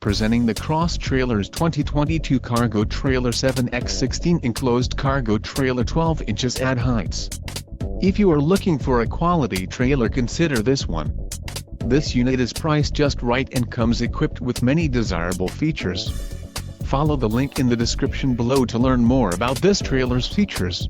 Presenting the Cross Trailers 2022 Cargo Trailer 7x16 Enclosed Cargo Trailer 12 inches add heights. If you are looking for a quality trailer, consider this one. This unit is priced just right and comes equipped with many desirable features. Follow the link in the description below to learn more about this trailer's features.